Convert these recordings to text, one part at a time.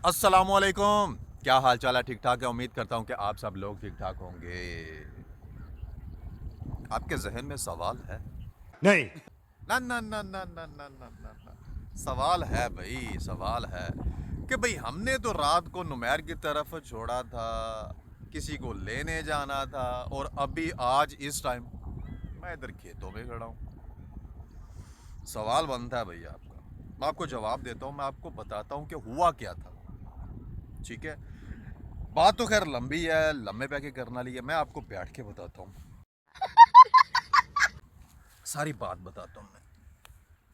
अस्सलामुअलैकुम। क्या हाल चाल है? ठीक ठाक है। उम्मीद करता हूँ कि आप सब लोग ठीक ठाक होंगे। आपके जहन में सवाल है? नहीं। ना ना ना ना ना ना ना ना ना सवाल है भाई, सवाल है कि भाई हमने तो रात को नुमैर की तरफ छोड़ा था, किसी को लेने जाना था, और अभी आज इस टाइम मैं इधर खेतों में खड़ा हूँ। सवाल बनता है भैया आपका। मैं आपको जवाब देता हूँ, मैं आपको बताता हूँ कि हुआ क्या था। ठीक है, बात तो खैर लंबी है, लंबे पैके करना ली है। मैं आपको बैठ के बताता हूँ, सारी बात बताता हूँ मैं।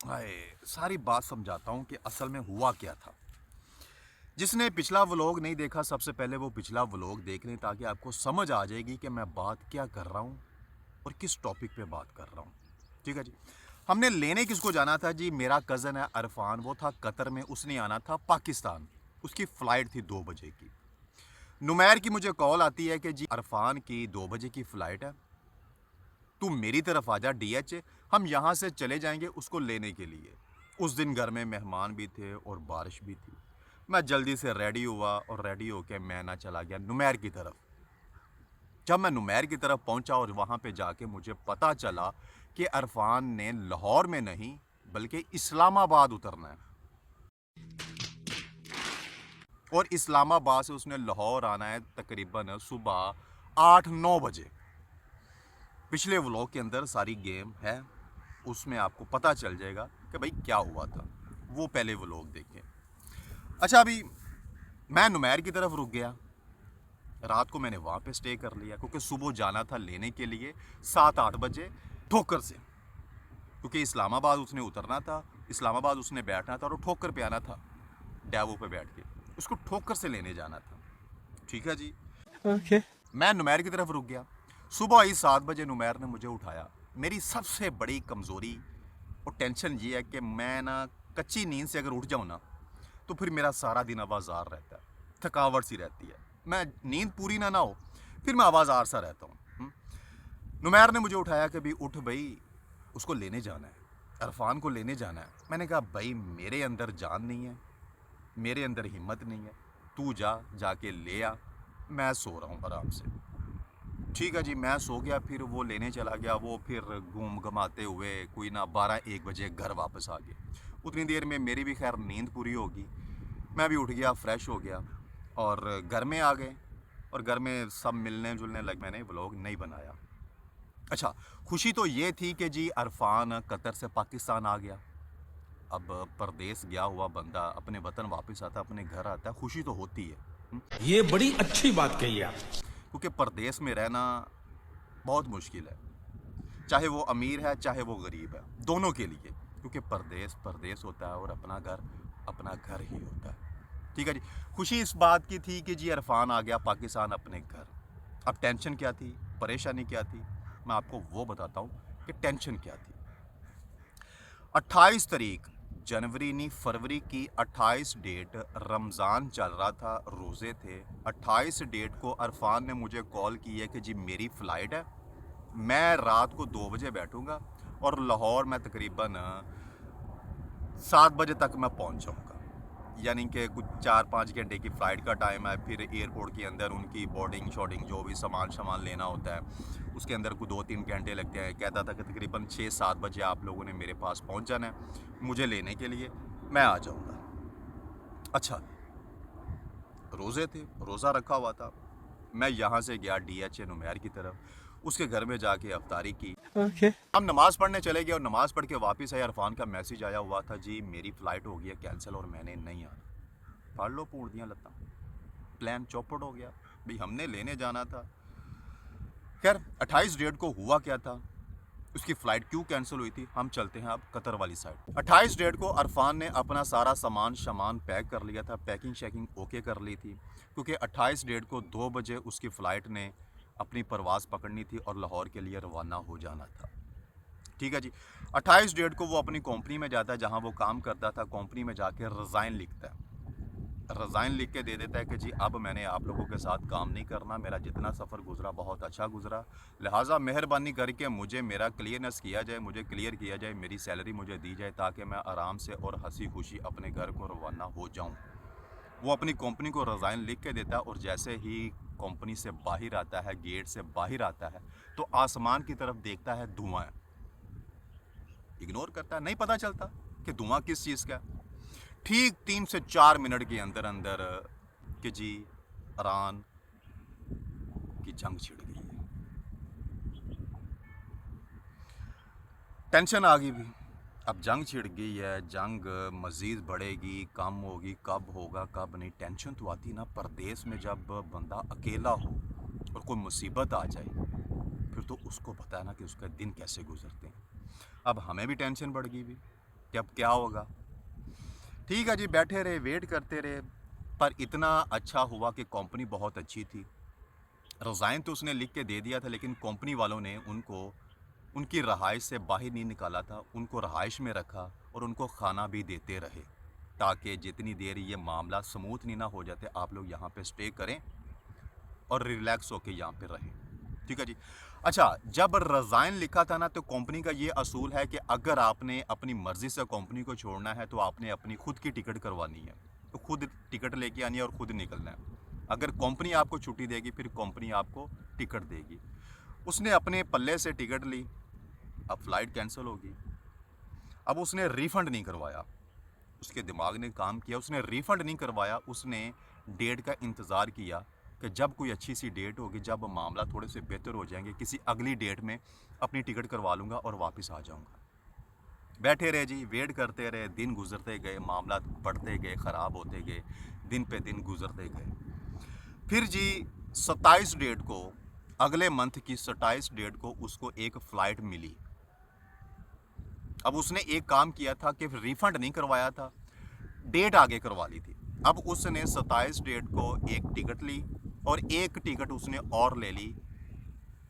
हाय, सारी बात समझाता हूँ कि असल में हुआ क्या था। जिसने पिछला व्लॉग नहीं देखा, सबसे पहले वो पिछला व्लॉग देख लें, ताकि आपको समझ आ जाएगी कि मैं बात क्या कर रहा हूँ और किस टॉपिक पे बात कर रहा हूँ। ठीक है जी। हमने लेने किसको जाना था जी? मेरा कज़न है अरफान, वो था कतर में, उसने आना था पाकिस्तान। उसकी फ़्लाइट थी 2 बजे की। नुमैर की मुझे कॉल आती है कि जी अरफान की 2 बजे की फ़्लाइट है, तू मेरी तरफ आ जा DH, हम यहाँ से चले जाएंगे उसको लेने के लिए। उस दिन घर में मेहमान भी थे और बारिश भी थी। मैं जल्दी से रेडी हुआ और रेडी होकर मैं ना चला गया नुमैर की तरफ। जब मैं नुमैर की तरफ पहुंचा और वहाँ पे जाके मुझे पता चला कि अरफान ने लाहौर में नहीं बल्कि इस्लामाबाद उतरना है, और इस्लामाबाद से उसने लाहौर आना है तकरीबन सुबह 8-9 बजे। पिछले व्लॉग के अंदर सारी गेम है, उसमें आपको पता चल जाएगा कि भाई क्या हुआ था। वो पहले व्लॉग देखें। अच्छा, अभी मैं नुमैर की तरफ रुक गया। रात को मैंने वहाँ पे स्टे कर लिया क्योंकि सुबह जाना था लेने के लिए 7-8 बजे ठोकर से, क्योंकि इस्लामाबाद उसने उतरना था, इस्लामाबाद उसने बैठना था और ठोकर पे आना था। डैवो पे बैठ के उसको ठोकर से लेने जाना था। ठीक है जी। ओके। मैं नुमैर की तरफ रुक गया। सुबह ही 7 बजे नुमैर ने मुझे उठाया। मेरी सबसे बड़ी कमज़ोरी और टेंशन ये है कि मैं ना कच्ची नींद से अगर उठ जाऊँ ना, तो फिर मेरा सारा दिन आवाज़ार रहता है, थकावट सी रहती है। मैं नींद पूरी ना हो, फिर मैं आवाज़ार सा रहता हूँ। नुमैर ने मुझे उठाया कि भाई उठ भाई, उसको लेने जाना है, अरफान को लेने जाना है। मैंने कहा भाई मेरे अंदर जान नहीं है, मेरे अंदर हिम्मत नहीं है, तू जा, जाके ले आ, मैं सो रहा हूँ आराम से। ठीक है जी, मैं सो गया। फिर वो लेने चला गया। वो फिर घूम घमाते हुए कोई ना 12-1 बजे घर वापस आ गए। उतनी देर में मेरी भी खैर नींद पूरी होगी। मैं भी उठ गया, फ्रेश हो गया और घर में आ गए, और घर में सब मिलने जुलने लग। मैंने व्लॉग नहीं बनाया। अच्छा, खुशी तो ये थी कि जी अरफान कतर से पाकिस्तान आ गया। अब परदेश गया हुआ बंदा अपने वतन वापस आता, अपने घर आता है, खुशी तो होती है। ये बड़ी अच्छी बात कही आप। क्योंकि परदेश में रहना बहुत मुश्किल है, चाहे वो अमीर है चाहे वो गरीब है, दोनों के लिए। क्योंकि परदेश परदेश होता है और अपना घर ही होता है। ठीक है जी। खुशी इस बात की थी कि जी अरफान आ गया पाकिस्तान अपने घर। अब टेंशन क्या थी, परेशानी क्या थी, मैं आपको वो बताता हूँ कि टेंशन क्या थी। 28 तारीख जनवरी नहीं फरवरी की 28 डेट रमज़ान चल रहा था, रोज़े थे। 28 डेट को अरफान ने मुझे कॉल की है कि जी मेरी फ़्लाइट है, मैं रात को 2 बजे बैठूंगा और लाहौर में तकरीबन 7 बजे तक मैं पहुंच जाऊंगा। यानी कि कुछ 4-5 घंटे की फ़्लाइट का टाइम है। फिर एयरपोर्ट के अंदर उनकी बोर्डिंग शॉर्डिंग जो भी सामान लेना होता है, उसके अंदर कुछ 2-3 घंटे लगते हैं। कहता था कि तकरीबन 6-7 बजे आप लोगों ने मेरे पास पहुंच जाना है मुझे लेने के लिए, मैं आ जाऊंगा। अच्छा, रोज़े थे, रोज़ा रखा हुआ था। मैं यहाँ से गया DH नुमैर की तरफ, उसके घर में जाके अफ्तारी की। ओके। हम नमाज़ पढ़ने चले गए और नमाज़ पढ़ के वापस आए। अरफान का मैसेज आया हुआ था, जी मेरी फ़्लाइट हो गई है कैंसिल और मैंने नहीं आना। पढ़ लो पूर्ण दियाँ लत्ता, प्लान चौपट हो गया भाई, हमने लेने जाना था। खैर 28 डेट को हुआ क्या था, उसकी फ़्लाइट क्यों कैंसिल हुई थी, हम चलते हैं अब कतर वाली साइड। 28 डेट को अरफान ने अपना सारा सामान पैक कर लिया था, पैकिंग शैकिंग ओके कर ली थी, क्योंकि 28 डेट को 2 बजे उसकी फ़्लाइट ने अपनी परवाज़ पकड़नी थी और लाहौर के लिए रवाना हो जाना था। ठीक है जी। 28 डेट को वो अपनी कंपनी में जाता है, जहाँ वो काम करता था। कंपनी में जाके रिज़ाइन लिखता है, रिज़ाइन लिख के दे देता है कि जी अब मैंने आप लोगों के साथ काम नहीं करना, मेरा जितना सफ़र गुजरा बहुत अच्छा गुजरा, लिहाजा मेहरबानी करके मुझे मेरा क्लियरनेस किया जाए, मुझे क्लियर किया जाए, मेरी सैलरी मुझे दी जाए, ताकि मैं आराम से और हंसी खुशी अपने घर को रवाना हो जाऊं। वो अपनी कंपनी को रिज़ाइन लिख के देता है और जैसे ही कंपनी से बाहर आता है, गेट से बाहर आता है, तो आसमान की तरफ देखता है, धुआं है। इग्नोर करता है, नहीं पता चलता कि धुआं किस चीज़ का है। ठीक 3 से 4 मिनट के अंदर अंदर कि जी ईरान की जंग छिड़ गई है। टेंशन आ गई भी, अब जंग छिड़ गई है, जंग मज़ीद बढ़ेगी, कम होगी, कब होगा कब नहीं, टेंशन तो आती ना। परदेश में जब बंदा अकेला हो और कोई मुसीबत आ जाए, फिर तो उसको पता है ना कि उसका दिन कैसे गुजरते हैं। अब हमें भी टेंशन बढ़ गई भी कि अब क्या होगा। ठीक है जी, बैठे रहे, वेट करते रहे, पर इतना अच्छा हुआ कि कंपनी बहुत अच्छी थी। रिज़ाइन तो उसने लिख के दे दिया था, लेकिन कंपनी वालों ने उनको उनकी रहाइश से बाहर नहीं निकाला था, उनको रहाइश में रखा और उनको खाना भी देते रहे, ताकि जितनी देर ये मामला स्मूथ नहीं ना हो जाते, आप लोग यहाँ पे स्टे करें और रिलैक्स होके यहाँ पे रहें। ठीक है जी। अच्छा, जब रिज़ाइन लिखा था ना, तो कंपनी का ये असूल है कि अगर आपने अपनी मर्ज़ी से कंपनी को छोड़ना है तो आपने अपनी खुद की टिकट करवानी है, तो खुद टिकट लेके आनी है और खुद निकलना है। अगर कंपनी आपको छुट्टी देगी, फिर कंपनी आपको टिकट देगी। उसने अपने पल्ले से टिकट ली, अब फ़्लाइट कैंसिल होगी। अब उसने रिफ़ंड नहीं करवाया, उसके दिमाग ने काम किया, उसने रिफ़ंड नहीं करवाया, उसने डेट का इंतज़ार किया कि जब कोई अच्छी सी डेट होगी, जब मामला थोड़े से बेहतर हो जाएंगे, किसी अगली डेट में अपनी टिकट करवा लूँगा और वापस आ जाऊँगा। बैठे रहे जी, वेट करते रहे, दिन गुजरते गए, मामला बढ़ते गए, ख़राब होते गए, दिन पे दिन गुजरते गए। फिर जी 27 डेट को, अगले मंथ की 27 डेट को उसको एक फ़्लाइट मिली। अब उसने एक काम किया था कि रिफ़ंड नहीं करवाया था, डेट आगे करवा ली थी। अब उसने 27 डेट को एक टिकट ली और एक टिकट उसने और ले ली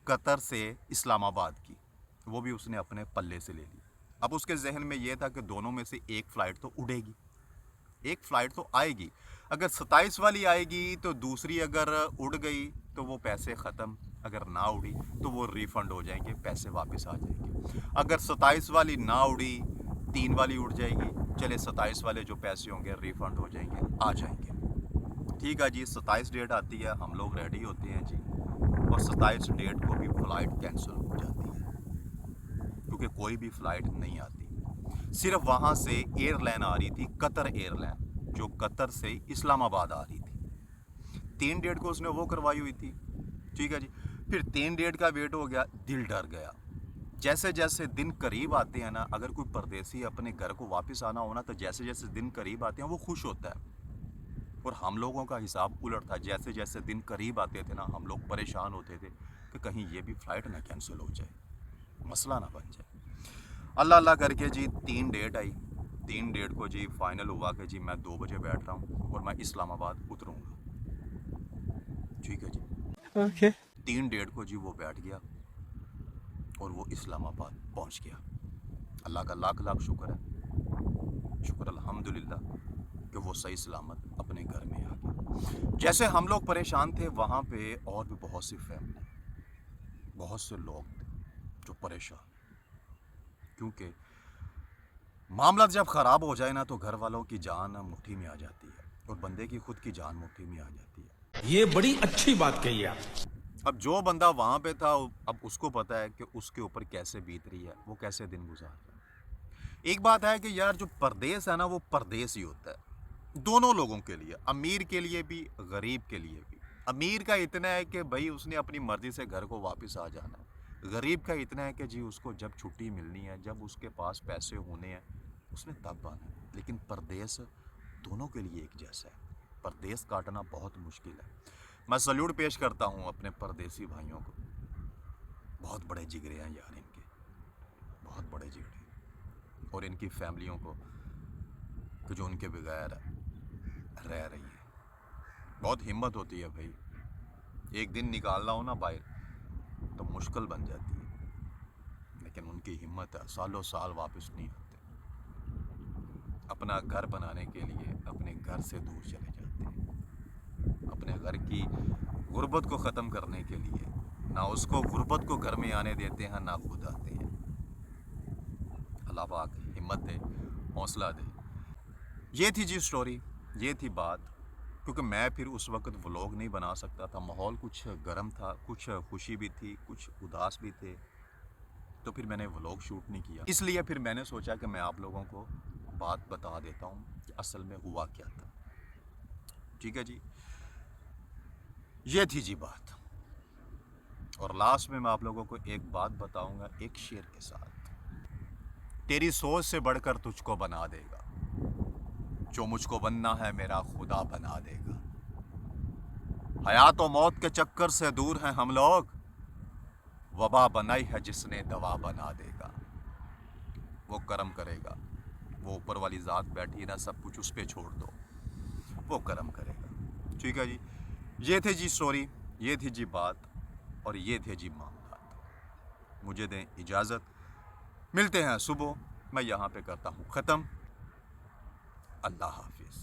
कतर से इस्लामाबाद की, वो भी उसने अपने पल्ले से ले ली। अब उसके जहन में ये था कि दोनों में से एक फ़्लाइट तो उड़ेगी, एक फ़्लाइट तो आएगी। अगर 27 वाली आएगी तो दूसरी अगर उड़ गई तो वो पैसे ख़त्म, अगर ना उड़ी तो वो रिफ़ंड हो जाएंगे, पैसे वापस आ जाएंगे। अगर 27 वाली ना उड़ी, 3 वाली उड़ जाएगी, चले 27 वाले जो पैसे होंगे रिफ़ंड हो जाएंगे, आ जाएंगे। ठीक है जी, 27 डेट आती है, हम लोग रेडी होते हैं जी, और 27 डेट को भी फ़्लाइट कैंसिल हो जाती है, क्योंकि कोई भी फ़्लाइट नहीं आती। सिर्फ वहाँ से एयरलाइन आ रही थी, कतर एयरलाइन, जो कतर से इस्लामाबाद आ रही थी। 3 डेट को उसने वो करवाई हुई थी। ठीक है जी। फिर 3 डेट का वेट हो गया, दिल डर गया। जैसे जैसे दिन करीब आते हैं ना, अगर कोई परदेसी अपने घर को वापस आना हो ना, तो जैसे जैसे दिन करीब आते हैं वो खुश होता है। और हम लोगों का हिसाब उलट था, जैसे जैसे दिन करीब आते थे ना, हम लोग परेशान होते थे कि कहीं ये भी फ़्लाइट ना कैंसिल हो जाए, मसला ना बन जाए। अल्लाह अल्लाह करके जी 3 डेट आई। 3 डेट को जी फाइनल हुआ कि जी मैं 2 बजे बैठ रहा हूँ और मैं इस्लामाबाद उतरूँगा। ठीक है जी। Okay. 3 डेट को जी वो बैठ गया और वो इस्लामाबाद पहुँच गया। अल्लाह का लाख लाख शुक्र है, शुक्र अल्हम्दुलिल्लाह कि वो सही सलामत अपने घर में आ गया। जैसे हम लोग परेशान थे, वहाँ पे और भी बहुत सी फैमिली, बहुत से लोग थे जो परेशान, क्योंकि मामला जब ख़राब हो जाए ना, तो घर वालों की जान मुट्ठी में आ जाती है और बंदे की खुद की जान मुट्ठी में आ जाती है। ये बड़ी अच्छी बात कही आप। अब जो बंदा वहाँ पे था, अब उसको पता है कि उसके ऊपर कैसे बीत रही है, वो कैसे दिन गुजार रहा है। एक बात है कि यार, जो परदेस है ना, वो परदेस ही होता है दोनों लोगों के लिए, अमीर के लिए भी, गरीब के लिए भी। अमीर का इतना है कि भाई उसने अपनी मर्ज़ी से घर को वापस आ जाना है। गरीब का इतना है कि जी उसको जब छुट्टी मिलनी है, जब उसके पास पैसे होने हैं, उसने तब आना है। लेकिन परदेस दोनों के लिए एक जैसा है, परदेस काटना बहुत मुश्किल है। मैं सल्यूट पेश करता हूँ अपने परदेसी भाइयों को, बहुत बड़े जिगरे हैं यार इनके, बहुत बड़े जिगरे, और इनकी फैमिलियों को कि जो उनके बगैर रह रही है। बहुत हिम्मत होती है भाई, एक दिन निकालना हो ना बाहर तो मुश्किल बन जाती है, लेकिन उनकी हिम्मत है, सालों साल वापस नहीं आते। अपना घर बनाने के लिए अपने घर से दूर चले जाते हैं, अपने घर की गुर्बत को ख़त्म करने के लिए, ना उसको गुर्बत को घर में आने देते हैं, ना खुद आते हैं। अल्लाह पाक हिम्मत दे, हौसला दे। ये थी जी स्टोरी, ये थी बात। क्योंकि मैं फिर उस वक्त व्लॉग नहीं बना सकता था, माहौल कुछ गर्म था, कुछ खुशी भी थी, कुछ उदास भी थे, तो फिर मैंने व्लॉग शूट नहीं किया। इसलिए फिर मैंने सोचा कि मैं आप लोगों को बात बता देता हूँ कि असल में हुआ क्या था। ठीक है जी, ये थी जी बात। और लास्ट में मैं आप लोगों को एक बात बताऊंगा एक शेर के साथ। तेरी सोच से बढ़कर तुझको बना देगा, जो मुझको बनना है मेरा खुदा बना देगा। हयात और मौत के चक्कर से दूर हैं हम लोग, वबा बनाई है जिसने दवा बना देगा। वो करम करेगा, वो ऊपर वाली ज़ात बैठी है ना, सब कुछ उस पर छोड़ दो, वो करम करेगा। ठीक है जी, ये थे जी स्टोरी, ये थी जी बात, और ये थे जी मामला। मुझे दें इजाज़त, मिलते हैं सुबह। मैं यहाँ पे करता हूँ ख़त्म। अल्लाह हाफिज़।